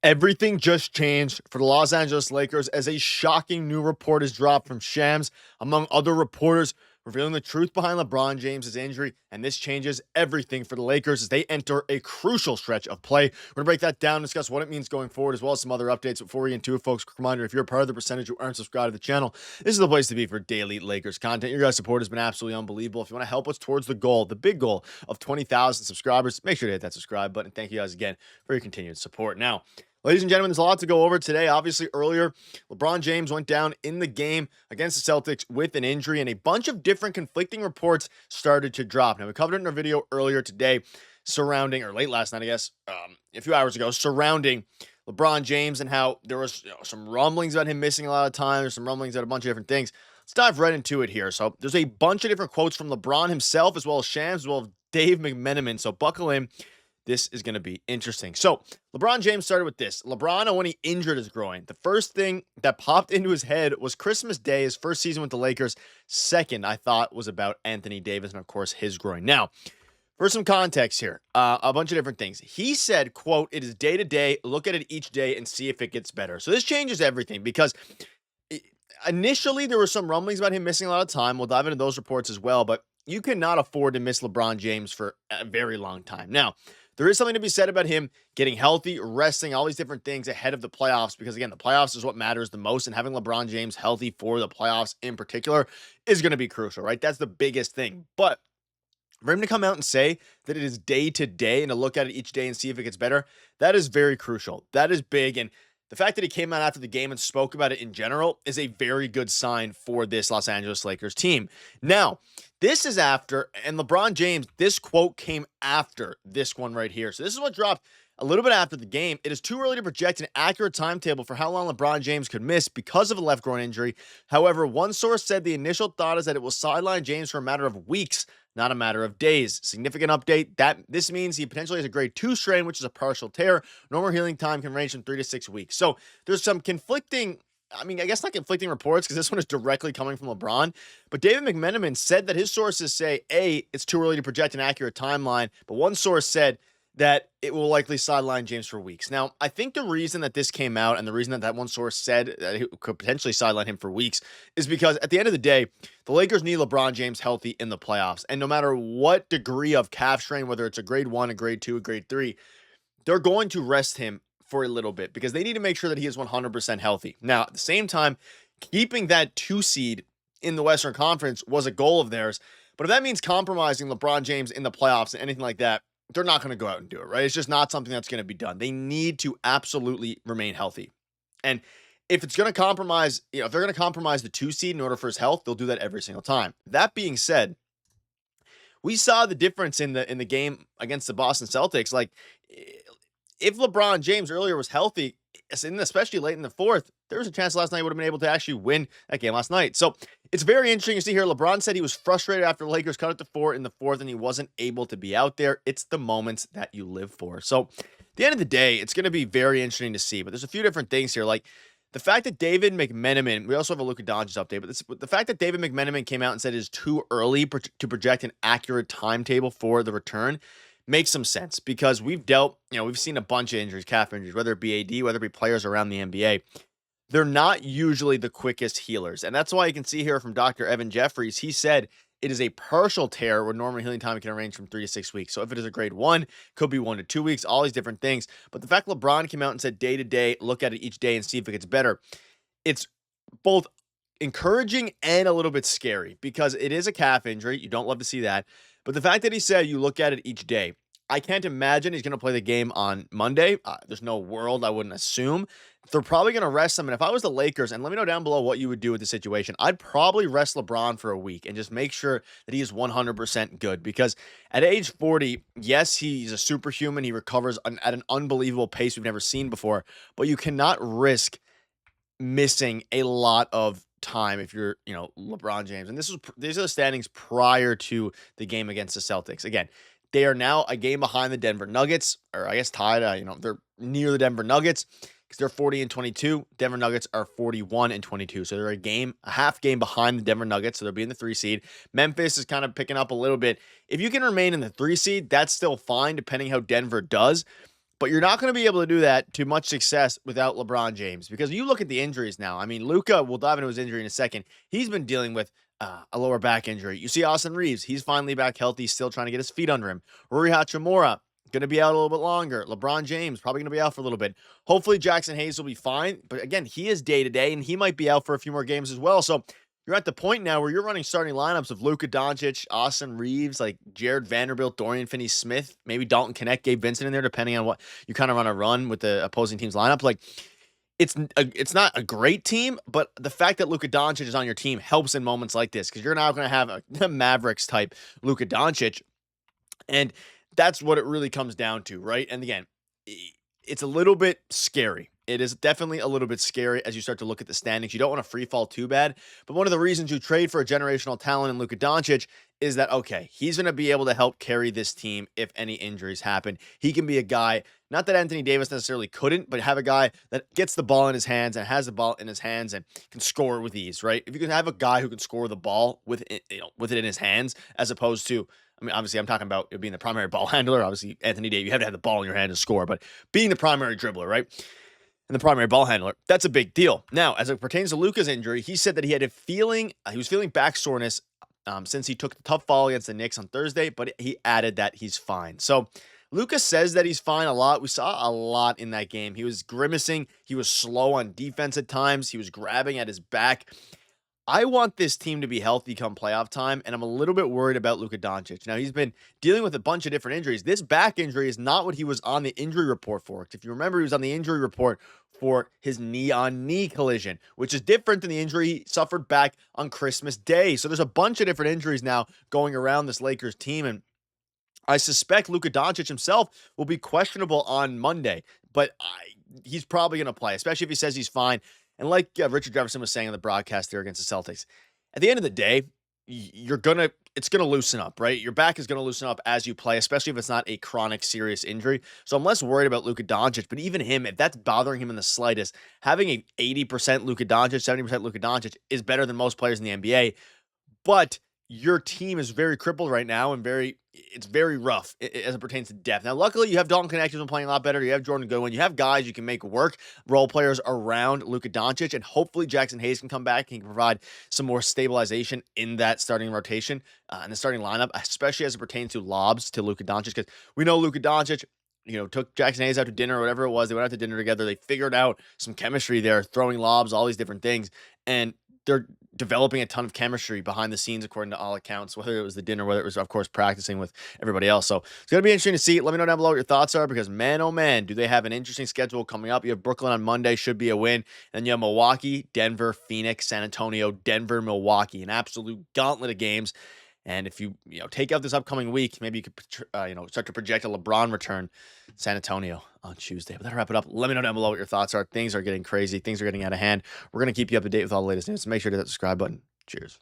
Everything just changed for the Los Angeles Lakers as a shocking new report is dropped from Shams, among other reporters, revealing the truth behind LeBron James' injury. And this changes everything for the Lakers as they enter a crucial stretch of play. We're going to break that down and discuss what it means going forward, as well as some other updates. Before we get into it, folks, quick reminder, if you're a part of the percentage who aren't subscribed to the channel, this is the place to be for daily Lakers content. Your guys' support has been absolutely unbelievable. If you want to help us towards the goal, the big goal of 20,000 subscribers, make sure to hit that subscribe button. Thank you guys again for your continued support. Now, ladies and gentlemen, there's a lot to go over today. Obviously, earlier, LeBron James went down in the game against the Celtics with an injury, and a bunch of different conflicting reports started to drop. Now, we covered it in our video earlier today surrounding, or late last night, I guess, a few hours ago, surrounding LeBron James and how there was some rumblings about him missing a lot of time. There's some rumblings about a bunch of different things. Let's dive right into it here. So there's a bunch of different quotes from LeBron himself, as well as Shams, as well as Dave McMenamin. So buckle in. This is going to be interesting. So LeBron James started with this. LeBron, when he injured his groin, the first thing that popped into his head was Christmas Day, his first season with the Lakers. Second, I thought, was about Anthony Davis and, of course, his groin. Now, for some context here, a bunch of different things. He said, quote, "It is day to day. Look at it each day and see if it gets better." So this changes everything because initially there were some rumblings about him missing a lot of time. We'll dive into those reports as well, but you cannot afford to miss LeBron James for a very long time. Now, there is something to be said about him getting healthy, resting, all these different things ahead of the playoffs, because again, the playoffs is what matters the most, and having LeBron James healthy for the playoffs in particular is going to be crucial, right? That's the biggest thing. But for him to come out and say that it is day to day and to look at it each day and see if it gets better, that is very crucial. That is big. And the fact that he came out after the game and spoke about it in general is a very good sign for this Los Angeles Lakers team. Now, this is after, and LeBron James, this quote came after this one right here. So this is what dropped a little bit after the game. "It is too early to project an accurate timetable for how long LeBron James could miss because of a left groin injury. However, one source said the initial thought is that it will sideline James for a matter of weeks, not a matter of days. Significant update. This means he potentially has a grade 2 strain, which is a partial tear. Normal healing time can range from 3 to 6 weeks." So there's some conflicting, I guess not conflicting reports, because this one is directly coming from LeBron. But David McMenamin said that his sources say, A, it's too early to project an accurate timeline. But one source said that it will likely sideline James for weeks. Now, I think the reason that this came out and the reason that that one source said that it could potentially sideline him for weeks is because at the end of the day, the Lakers need LeBron James healthy in the playoffs. And no matter what degree of calf strain, whether it's a grade 1, a grade 2, a grade 3, they're going to rest him for a little bit because they need to make sure that he is 100% healthy. Now, at the same time, keeping that 2 seed in the Western Conference was a goal of theirs. But if that means compromising LeBron James in the playoffs and anything like that, they're not going to go out and do it, right? It's just not something that's going to be done. They need to absolutely remain healthy. And if it's going to compromise, if they're going to compromise the 2 seed in order for his health, they'll do that every single time. That being said, we saw the difference in the game against the Boston Celtics. Like, if LeBron James earlier was healthy, especially late in the fourth, there was a chance last night he would have been able to actually win that game last night. So it's very interesting to see here. LeBron said he was frustrated after the Lakers cut it to 4 in the fourth and he wasn't able to be out there. It's the moments that you live for. So at the end of the day, it's going to be very interesting to see. But there's a few different things here. Like the fact that David McMenamin, we also have a Luka Doncic update, but the fact that David McMenamin came out and said it is too early to project an accurate timetable for the return makes some sense, because we've seen a bunch of injuries, calf injuries, whether it be AD, whether it be players around the NBA. They're not usually the quickest healers. And that's why you can see here from Dr. Evan Jeffries, he said it is a partial tear where normal healing time can range from 3 to 6 weeks. So if it is a grade 1, could be 1 to 2 weeks, all these different things. But the fact LeBron came out and said day to day, look at it each day and see if it gets better, it's both encouraging and a little bit scary, because it is a calf injury. You don't love to see that. But the fact that he said you look at it each day, I can't imagine he's going to play the game on Monday. There's no world, I wouldn't assume. They're probably going to rest him. And if I was the Lakers, and let me know down below what you would do with the situation, I'd probably rest LeBron for a week and just make sure that he is 100% good. Because at age 40, yes, he's a superhuman. He recovers at an unbelievable pace we've never seen before. But you cannot risk missing a lot of time if you're, LeBron James. And these are the standings prior to the game against the Celtics. Again, they are now a game behind the Denver Nuggets, or I guess tied. They're near the Denver Nuggets because they're 40-22. Denver Nuggets are 41-22. So they're a half game behind the Denver Nuggets. So they'll be in the 3 seed. Memphis is kind of picking up a little bit. If you can remain in the 3 seed, that's still fine, depending how Denver does. But you're not going to be able to do that to much success without LeBron James, because you look at the injuries now. I mean, Luka, we'll dive into his injury in a second. He's been dealing with a lower back injury. You see Austin Reaves, he's finally back healthy, still trying to get his feet under him. Rui Hachimura, going to be out a little bit longer. LeBron James, probably going to be out for a little bit. Hopefully Jackson Hayes will be fine. But again, he is day-to-day, and he might be out for a few more games as well. So you're at the point now where you're running starting lineups of Luka Doncic, Austin Reaves, like Jared Vanderbilt, Dorian Finney-Smith, maybe Dalton Knecht, Gabe Vincent in there, depending on what you kind of want to run with the opposing team's lineup. Like, it's not a great team, but the fact that Luka Doncic is on your team helps in moments like this, because you're now going to have a Mavericks type Luka Doncic, and that's what it really comes down to, right? And again, it's a little bit scary. It is definitely a little bit scary as you start to look at the standings. You don't want to free fall too bad, but one of the reasons you trade for a generational talent in Luka Doncic is that, okay, he's going to be able to help carry this team if any injuries happen. He can be a guy, not that Anthony Davis necessarily couldn't, but have a guy that gets the ball in his hands and has the ball in his hands and can score with ease, right? If you can have a guy who can score the ball with it, with it in his hands, as opposed to, I mean, obviously, I'm talking about being the primary ball handler. Obviously, Anthony Davis, you have to have the ball in your hand to score, but being the primary dribbler, right? And the primary ball handler, that's a big deal. Now, as it pertains to Luka's injury, he said that he had a feeling, he was feeling back soreness since he took the tough fall against the Knicks on Thursday, but he added that he's fine. So Luka says that he's fine a lot. We saw a lot in that game. He was grimacing. He was slow on defense at times. He was grabbing at his back. I want this team to be healthy come playoff time, and I'm a little bit worried about Luka Doncic. Now, he's been dealing with a bunch of different injuries. This back injury is not what he was on the injury report for. If you remember, he was on the injury report for his knee-on-knee collision, which is different than the injury he suffered back on Christmas Day. So there's a bunch of different injuries now going around this Lakers team, and I suspect Luka Doncic himself will be questionable on Monday, but he's probably going to play, especially if he says he's fine. And like Richard Jefferson was saying on the broadcast there against the Celtics, at the end of the day, it's gonna loosen up, right? Your back is gonna loosen up as you play, especially if it's not a chronic, serious injury. So I'm less worried about Luka Doncic, but even him, if that's bothering him in the slightest, having a 80% Luka Doncic, 70% Luka Doncic is better than most players in the NBA. But your team is very crippled right now and it's very rough as it pertains to depth. Now, luckily, you have Dalton Knecht who's been playing a lot better. You have Jordan Goodwin. You have guys you can make work, role players around Luka Doncic, and hopefully Jackson Hayes can come back and can provide some more stabilization in that starting rotation and the starting lineup, especially as it pertains to lobs to Luka Doncic, because we know Luka Doncic, took Jackson Hayes out to dinner or whatever it was. They went out to dinner together. They figured out some chemistry there, throwing lobs, all these different things, and they're developing a ton of chemistry behind the scenes, according to all accounts, whether it was the dinner, whether it was, of course, practicing with everybody else. So it's going to be interesting to see. Let me know down below what your thoughts are, because man, oh man, do they have an interesting schedule coming up. You have Brooklyn on Monday, should be a win. And you have Milwaukee, Denver, Phoenix, San Antonio, Denver, Milwaukee, an absolute gauntlet of games. And if you take out this upcoming week, maybe you could start to project a LeBron return, San Antonio on Tuesday. But that'll wrap it up. Let me know down below what your thoughts are. Things are getting crazy. Things are getting out of hand. We're going to keep you up to date with all the latest news. So make sure to hit that subscribe button. Cheers.